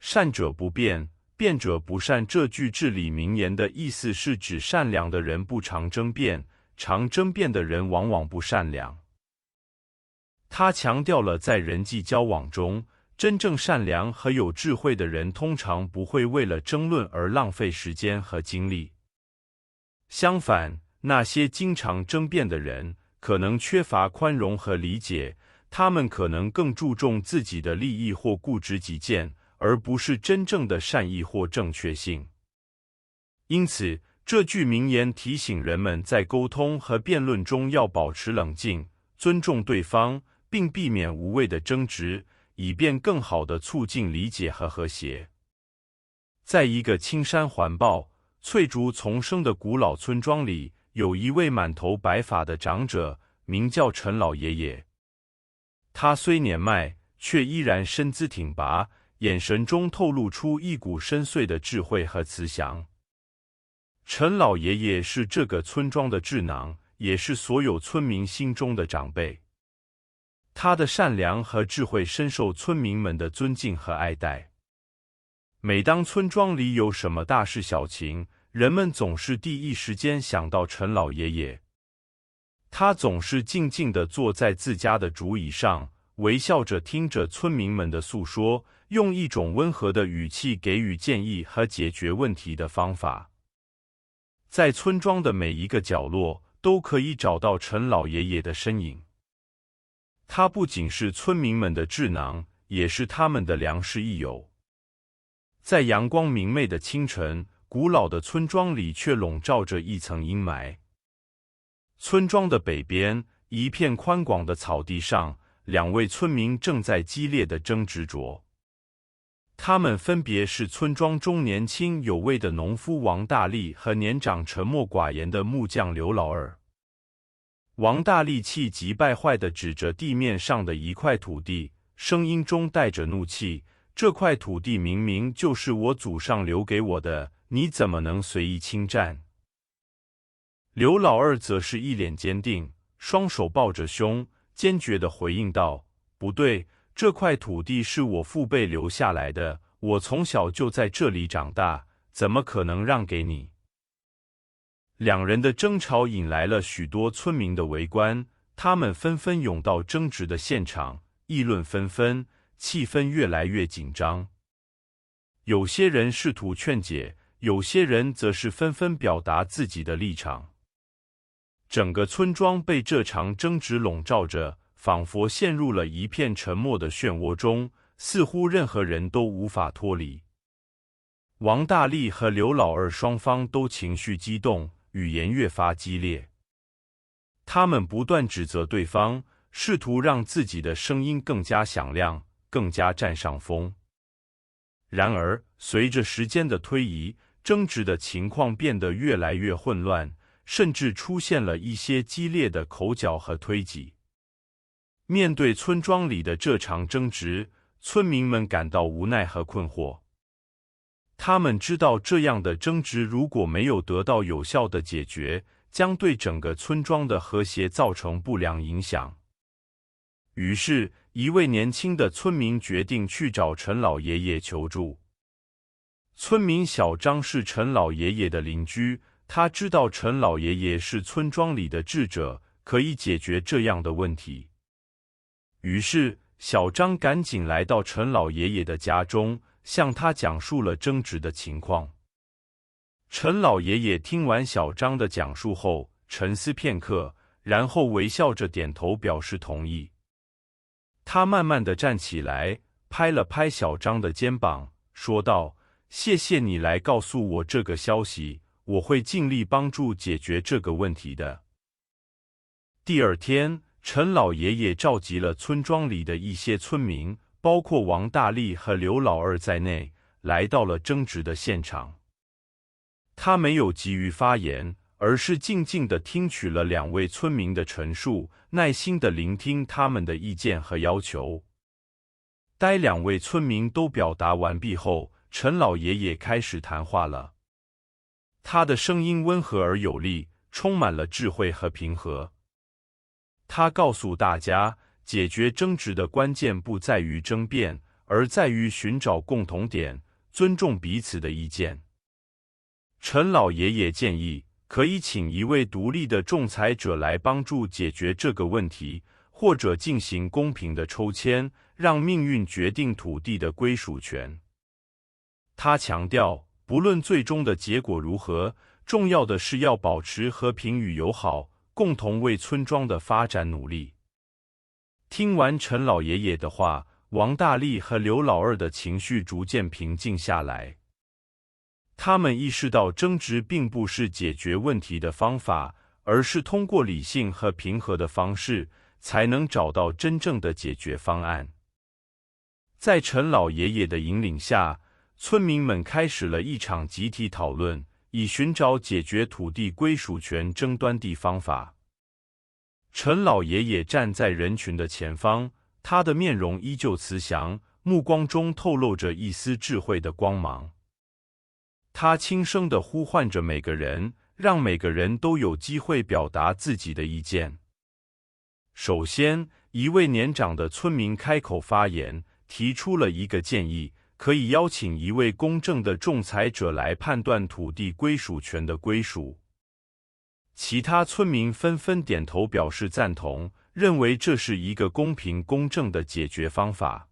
善者不辩，辩者不善。这句至理名言的意思是指善良的人不常争辩，常争辩的人往往不善良。他强调了在人际交往中，真正善良和有智慧的人通常不会为了争论而浪费时间和精力。相反，那些经常争辩的人可能缺乏宽容和理解，他们可能更注重自己的利益或固执己见，而不是真正的善意或正确性。因此，这句名言提醒人们在沟通和辩论中要保持冷静，尊重对方，并避免无谓的争执，以便更好地促进理解和和谐。在一个青山环抱、翠竹丛生的古老村庄里，有一位满头白发的长者，名叫陈老爷爷。他虽年迈，却依然身姿挺拔，眼神中透露出一股深邃的智慧和慈祥。陈老爷爷是这个村庄的智囊，也是所有村民心中的长辈。他的善良和智慧深受村民们的尊敬和爱戴。每当村庄里有什么大事小情，人们总是第一时间想到陈老爷爷。他总是静静地坐在自家的竹椅上，微笑着听着村民们的诉说，用一种温和的语气给予建议和解决问题的方法。在村庄的每一个角落，都可以找到陈老爷爷的身影。他不仅是村民们的智囊，也是他们的良师益友。在阳光明媚的清晨，古老的村庄里却笼罩着一层阴霾。村庄的北边，一片宽广的草地上，两位村民正在激烈地争执着。他们分别是村庄中年轻有为的农夫王大力和年长沉默寡言的木匠刘老二。王大力气急败坏地指着地面上的一块土地，声音中带着怒气：“这块土地明明就是我祖上留给我的，你怎么能随意侵占？”刘老二则是一脸坚定，双手抱着胸，坚决地回应道：“不对，这块土地是我父辈留下来的，我从小就在这里长大，怎么可能让给你？”两人的争吵引来了许多村民的围观，他们纷纷涌到争执的现场，议论纷纷，气氛越来越紧张。有些人试图劝解，有些人则是纷纷表达自己的立场。整个村庄被这场争执笼罩着，仿佛陷入了一片沉默的漩涡中，似乎任何人都无法脱离。王大力和刘老二双方都情绪激动，语言越发激烈。他们不断指责对方，试图让自己的声音更加响亮，更加占上风。然而，随着时间的推移，争执的情况变得越来越混乱，甚至出现了一些激烈的口角和推挤。面对村庄里的这场争执，村民们感到无奈和困惑。他们知道这样的争执如果没有得到有效的解决，将对整个村庄的和谐造成不良影响。于是，一位年轻的村民决定去找陈老爷爷求助。村民小张是陈老爷爷的邻居，他知道陈老爷爷是村庄里的智者，可以解决这样的问题。于是，小张赶紧来到陈老爷爷的家中，向他讲述了争执的情况。陈老爷爷听完小张的讲述后，沉思片刻，然后微笑着点头表示同意。他慢慢地站起来，拍了拍小张的肩膀，说道：“谢谢你来告诉我这个消息，我会尽力帮助解决这个问题的。”第二天，陈老爷爷召集了村庄里的一些村民，包括王大力和刘老二在内，来到了争执的现场。他没有急于发言，而是静静地听取了两位村民的陈述，耐心地聆听他们的意见和要求。待两位村民都表达完毕后，陈老爷爷开始谈话了。他的声音温和而有力，充满了智慧和平和。他告诉大家，解决争执的关键不在于争辩，而在于寻找共同点，尊重彼此的意见。陈老爷爷建议，可以请一位独立的仲裁者来帮助解决这个问题，或者进行公平的抽签，让命运决定土地的归属权。他强调，不论最终的结果如何，重要的是要保持和平与友好，共同为村庄的发展努力。听完陈老爷爷的话，王大力和刘老二的情绪逐渐平静下来。他们意识到争执并不是解决问题的方法，而是通过理性和平和的方式，才能找到真正的解决方案。在陈老爷爷的引领下，村民们开始了一场集体讨论，以寻找解决土地归属权争端的方法。陈老爷爷站在人群的前方，他的面容依旧慈祥，目光中透露着一丝智慧的光芒。他轻声地呼唤着每个人，让每个人都有机会表达自己的意见。首先，一位年长的村民开口发言，提出了一个建议，可以邀请一位公正的仲裁者来判断土地归属权的归属。其他村民纷纷点头表示赞同，认为这是一个公平公正的解决方法。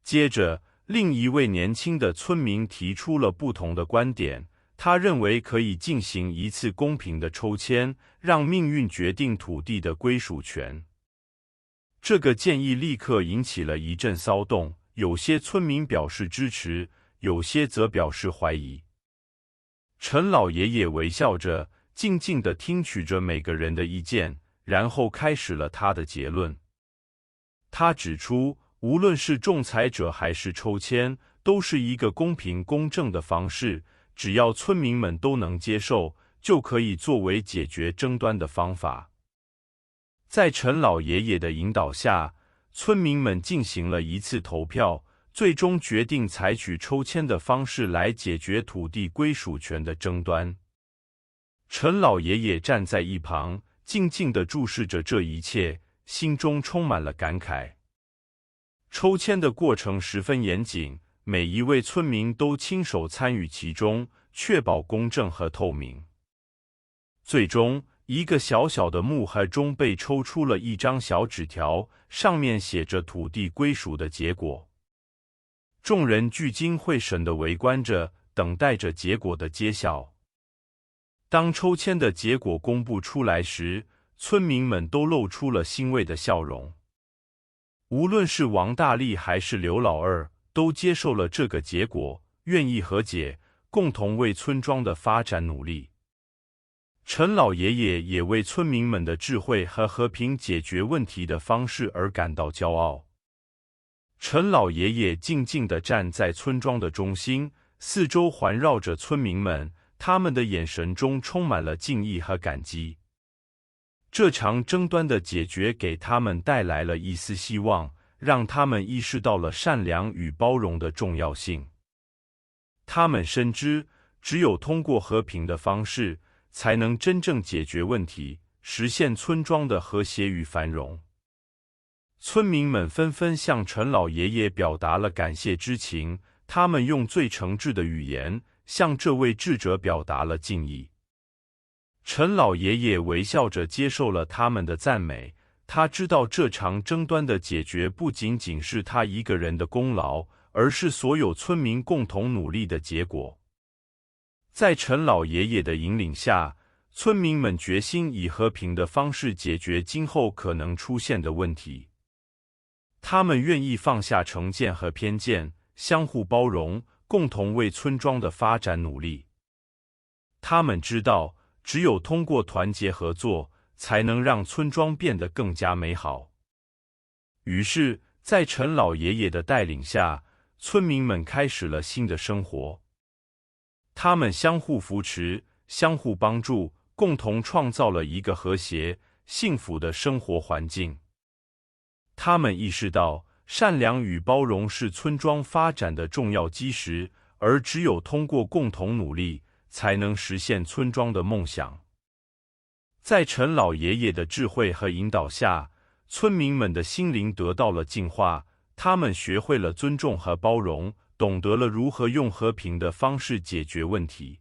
接着，另一位年轻的村民提出了不同的观点，他认为可以进行一次公平的抽签，让命运决定土地的归属权。这个建议立刻引起了一阵骚动，有些村民表示支持，有些则表示怀疑。陈老爷爷微笑着，静静地听取着每个人的意见，然后开始了他的结论。他指出，无论是仲裁者还是抽签，都是一个公平公正的方式，只要村民们都能接受，就可以作为解决争端的方法。在陈老爷爷的引导下，村民们进行了一次投票，最终决定采取抽签的方式来解决土地归属权的争端。陈老爷爷站在一旁，静静地注视着这一切，心中充满了感慨。抽签的过程十分严谨，每一位村民都亲手参与其中，确保公正和透明。最终，一个小小的木盒中被抽出了一张小纸条，上面写着土地归属的结果。众人聚精会神地围观着，等待着结果的揭晓。当抽签的结果公布出来时，村民们都露出了欣慰的笑容。无论是王大力还是刘老二，都接受了这个结果，愿意和解，共同为村庄的发展努力。陈老爷爷也为村民们的智慧和和平解决问题的方式而感到骄傲。陈老爷爷静静地站在村庄的中心，四周环绕着村民们，他们的眼神中充满了敬意和感激。这场争端的解决给他们带来了一丝希望，让他们意识到了善良与包容的重要性。他们深知，只有通过和平的方式，才能真正解决问题，实现村庄的和谐与繁荣。村民们纷纷向陈老爷爷表达了感谢之情，他们用最诚挚的语言，向这位智者表达了敬意。陈老爷爷微笑着接受了他们的赞美，他知道这场争端的解决不仅仅是他一个人的功劳，而是所有村民共同努力的结果。在陈老爷爷的引领下，村民们决心以和平的方式解决今后可能出现的问题。他们愿意放下成见和偏见，相互包容，共同为村庄的发展努力。他们知道，只有通过团结合作，才能让村庄变得更加美好。于是，在陈老爷爷的带领下，村民们开始了新的生活。他们相互扶持，相互帮助，共同创造了一个和谐、幸福的生活环境。他们意识到，善良与包容是村庄发展的重要基石，而只有通过共同努力，才能实现村庄的梦想。在陈老爷爷的智慧和引导下，村民们的心灵得到了净化，他们学会了尊重和包容，懂得了如何用和平的方式解决问题。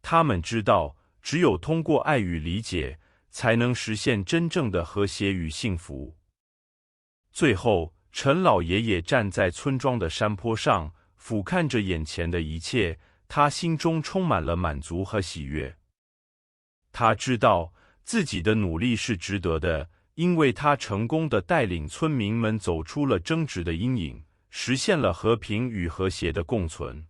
他们知道，只有通过爱与理解，才能实现真正的和谐与幸福。最后，陈老爷爷站在村庄的山坡上，俯瞰着眼前的一切，他心中充满了满足和喜悦。他知道自己的努力是值得的，因为他成功地带领村民们走出了争执的阴影，实现了和平与和谐的共存。